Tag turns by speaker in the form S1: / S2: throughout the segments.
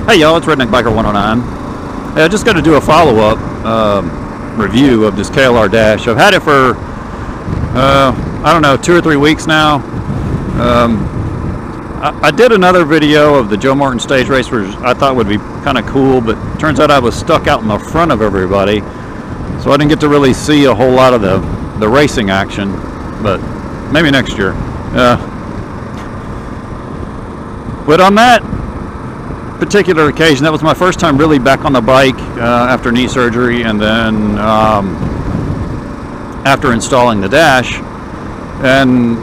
S1: Hey y'all, it's Redneck Biker 109. Hey, I just got to do a follow-up review of this KLR Dash. I've had it for, I don't know, 2 or 3 weeks now. I did another video of the Joe Martin stage race, which I thought would be kind of cool, but turns out I was stuck out in the front of everybody, so I didn't get to really see a whole lot of the racing action, but maybe next year. But on that particular occasion, that was my first time really back on the bike after knee surgery, and then after installing the dash. And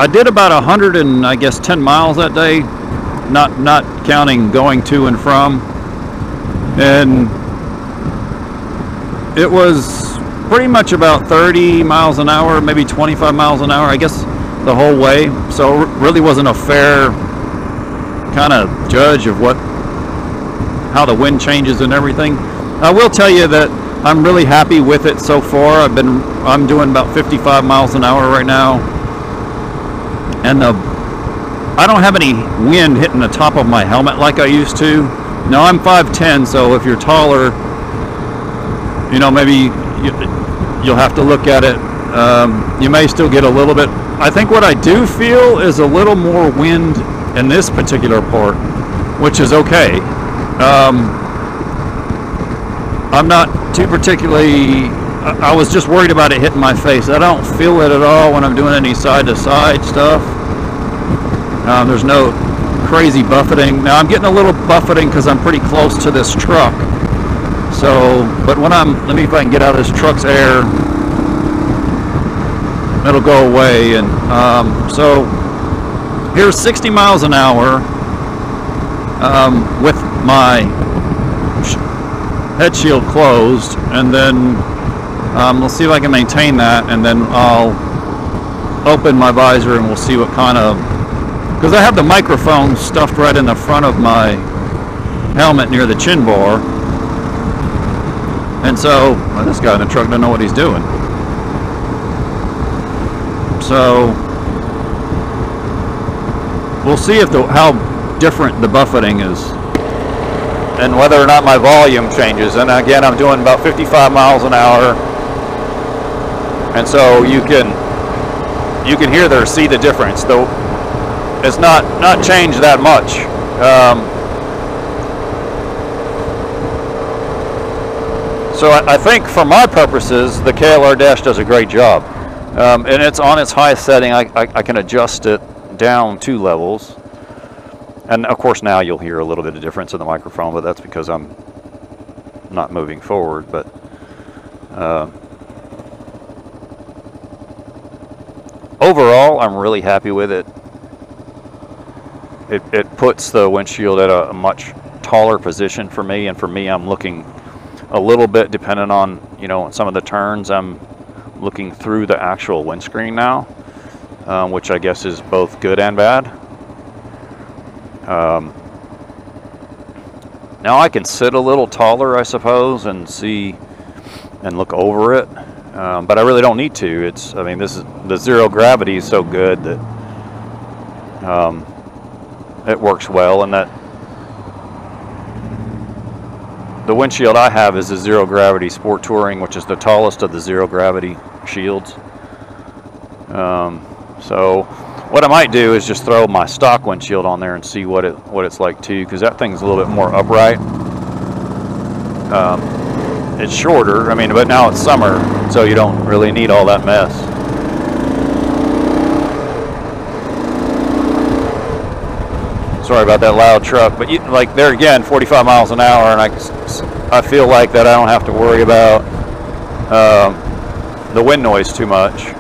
S1: I did about 110 miles that day, not counting going to and from, and it was pretty much about 30 miles an hour, maybe 25 miles an hour, I guess, the whole way. So it really wasn't a fair kind of judge of how the wind changes and everything. I will tell you that I'm really happy with it so far. I'm doing about 55 miles an hour right now, and I don't have any wind hitting the top of my helmet like I used to. Now I'm 5'10", so if you're taller, you know, maybe you'll have to look at it. You may still get a little bit. I think what I do feel is a little more wind in this particular part, which is okay. I'm not too particularly, I was just worried about it hitting my face. I don't feel it at all when I'm doing any side-to-side stuff. There's no crazy buffeting. Now I'm getting a little buffeting because I'm pretty close to this truck. So, but when let me see if I can get out of this truck's air, it'll go away. And so here's 60 miles an hour with my head shield closed, and then let's see if I can maintain that, and then I'll open my visor and we'll see what kind of, because I have the microphone stuffed right in the front of my helmet near the chin bar, and so well, this guy in the truck doesn't know what he's doing. So we'll see if how different the buffeting is and whether or not my volume changes. And again, I'm doing about 55 miles an hour, and so you can hear see the difference, though it's not changed that much. So I think for my purposes the KLR Dash does a great job, and it's on its highest setting. I can adjust it down 2 levels, and of course now you'll hear a little bit of difference in the microphone, but that's because I'm not moving forward. But overall I'm really happy with it. It puts the windshield at a much taller position for me, and for me I'm looking a little bit, depending on, you know, some of the turns, I'm looking through the actual windscreen now, which I guess is both good and bad. Now I can sit a little taller, I suppose, and see and look over it, but I really don't need to. I mean, the zero gravity is so good that it works well, and that the windshield I have is a zero gravity Sport Touring, which is the tallest of the zero gravity shields. So what I might do is just throw my stock windshield on there and see what it's like too, because that thing's a little bit more upright. It's shorter, I mean, but now it's summer, so you don't really need all that mess. Sorry about that loud truck, but like there again, 45 miles an hour, and I feel like that I don't have to worry about the wind noise too much.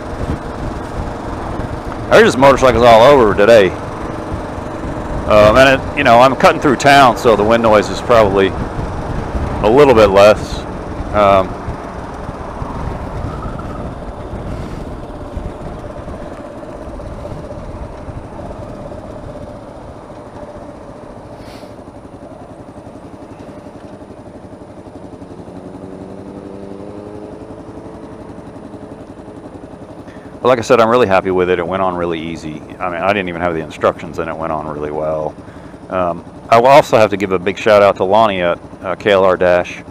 S1: There's just motorcycles all over today, and you know, I'm cutting through town, so the wind noise is probably a little bit less. But like I said, I'm really happy with it. It went on really easy. I mean, I didn't even have the instructions, and it went on really well. I will also have to give a big shout out to Lonnie at KLR Dash.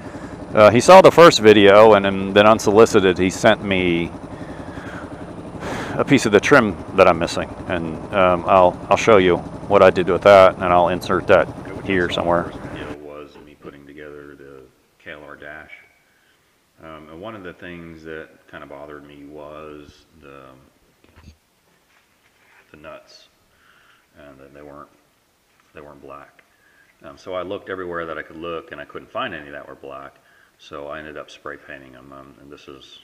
S1: He saw the first video, and then unsolicited, he sent me a piece of the trim that I'm missing, and I'll show you what I did with that, and I'll insert that here somewhere. The first video was me putting together the KLR Dash. And one of the things that kind of bothered me was the nuts, and that they weren't black. So I looked everywhere that I could look, and I couldn't find any that were black. So I ended up spray painting them, and this is,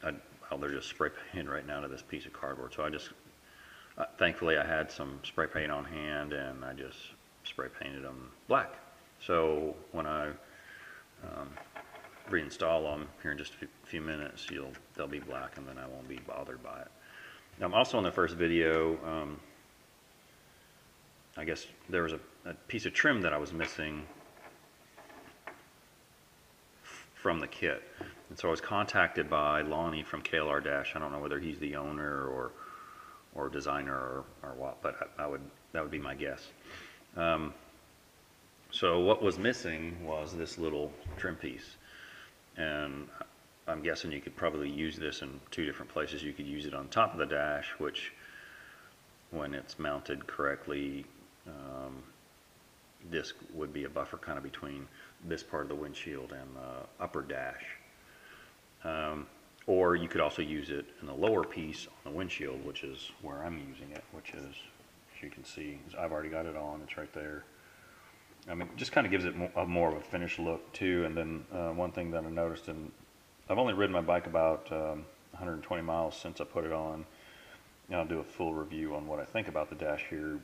S1: well, they're just spray painted right now to this piece of cardboard. So I just, thankfully I had some spray paint on hand, and I just spray painted them black. So when I reinstall them here in just a few minutes, they'll be black, and then I won't be bothered by it. Also in the first video, I guess there was a piece of trim that I was missing from the kit, and so I was contacted by Lonnie from KLR Dash. I don't know whether he's the owner or designer or what, but that would be my guess. So what was missing was this little trim piece, and I'm guessing you could probably use this in two different places. You could use it on top of the dash, which when it's mounted correctly, this would be a buffer kind of between this part of the windshield and the upper dash. Or you could also use it in the lower piece on the windshield, which is where I'm using it, which is, as you can see, I've already got it on, it's right there. I mean, it just kind of gives it more of a finished look too. And then one thing that I noticed, and I've only ridden my bike about 120 miles since I put it on. And I'll do a full review on what I think about the dash here.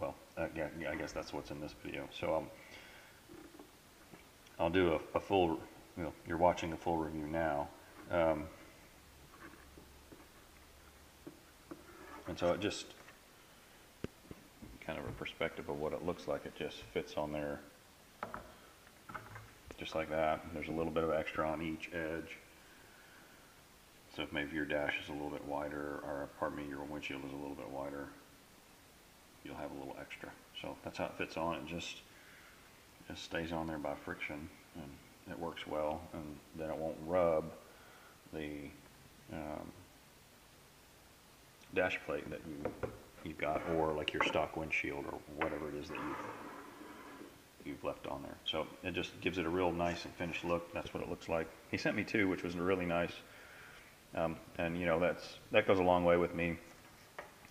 S1: Well, I guess that's what's in this video. So I'll do a full, you're watching the full review now. And so it just, kind of a perspective of what it looks like. It just fits on there just like that. There's a little bit of extra on each edge. So if maybe your dash is a little bit wider, or pardon me, your windshield is a little bit wider, you'll have a little extra. So that's how it fits on. It just stays on there by friction, and it works well, and then it won't rub the dash plate that you've got, or like your stock windshield, or whatever it is that you've left on there. So it just gives it a real nice and finished look. That's what it looks like. He sent me two, which was really nice. And that goes a long way with me.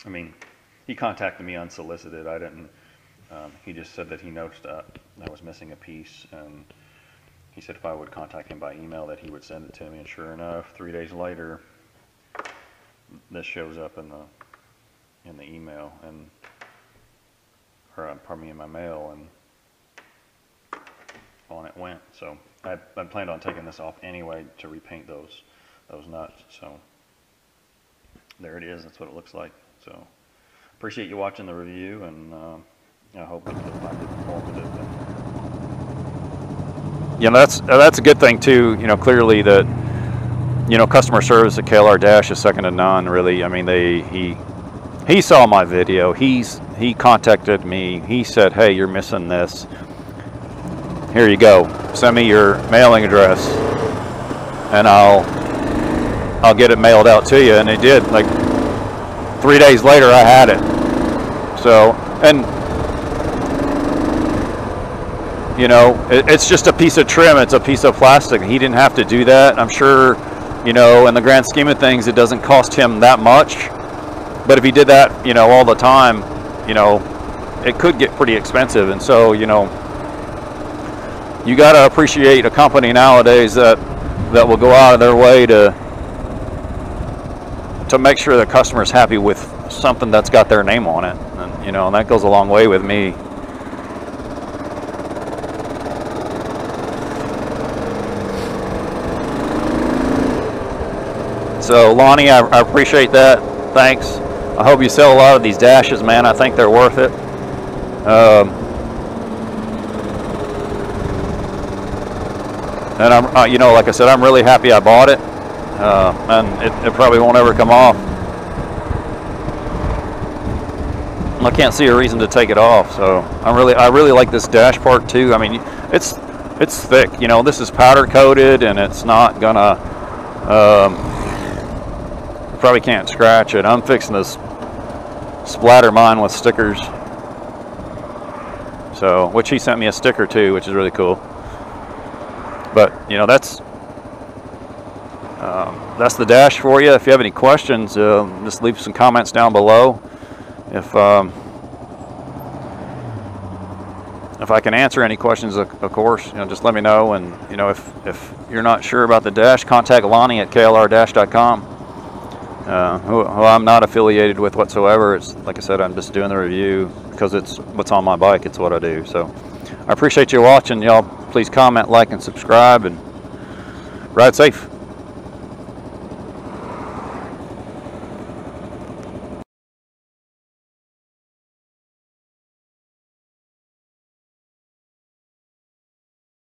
S1: I mean, he contacted me unsolicited. I didn't. He just said that he noticed I was missing a piece, and he said if I would contact him by email that he would send it to me. And sure enough, 3 days later, this shows up in the email, and pardon me, in my mail, and on it went. So I planned on taking this off anyway to repaint those nuts. So there it is. That's what it looks like. So appreciate you watching the review, and I hope that you find it informative. That's a good thing too. Clearly that customer service at KLR Dash is second to none. Really, I mean, he saw my video. He contacted me. He said, "Hey, you're missing this. Here you go. Send me your mailing address, and I'll get it mailed out to you." And it did. Like 3 days later, I had it. So, and it's just a piece of trim. It's a piece of plastic. He didn't have to do that. I'm sure, in the grand scheme of things, it doesn't cost him that much. But if he did that, all the time, it could get pretty expensive. And so, you got to appreciate a company nowadays that will go out of their way to make sure the customer's happy with something that's got their name on it. And, and that goes a long way with me. So Lonnie, I appreciate that. Thanks. I hope you sell a lot of these dashes, man. I think they're worth it. And I'm, like I said, I'm really happy I bought it. and it probably won't ever come off. I can't see a reason to take it off. So I really like this dash part too. I mean, it's thick. You know, this is powder coated, and it's not gonna. Probably can't scratch it. I'm fixing to splatter mine with stickers. So, which he sent me a sticker too, which is really cool. But you know, that's the dash for you. If you have any questions, just leave some comments down below. If I can answer any questions, of course, you know, just let me know. And you know, if you're not sure about the dash, contact Lonnie at KLRDash.com, who I'm not affiliated with whatsoever. It's like I said, I'm just doing the review because it's what's on my bike. It's what I do. So I appreciate you watching. Y'all, please comment, like, and subscribe, and ride safe.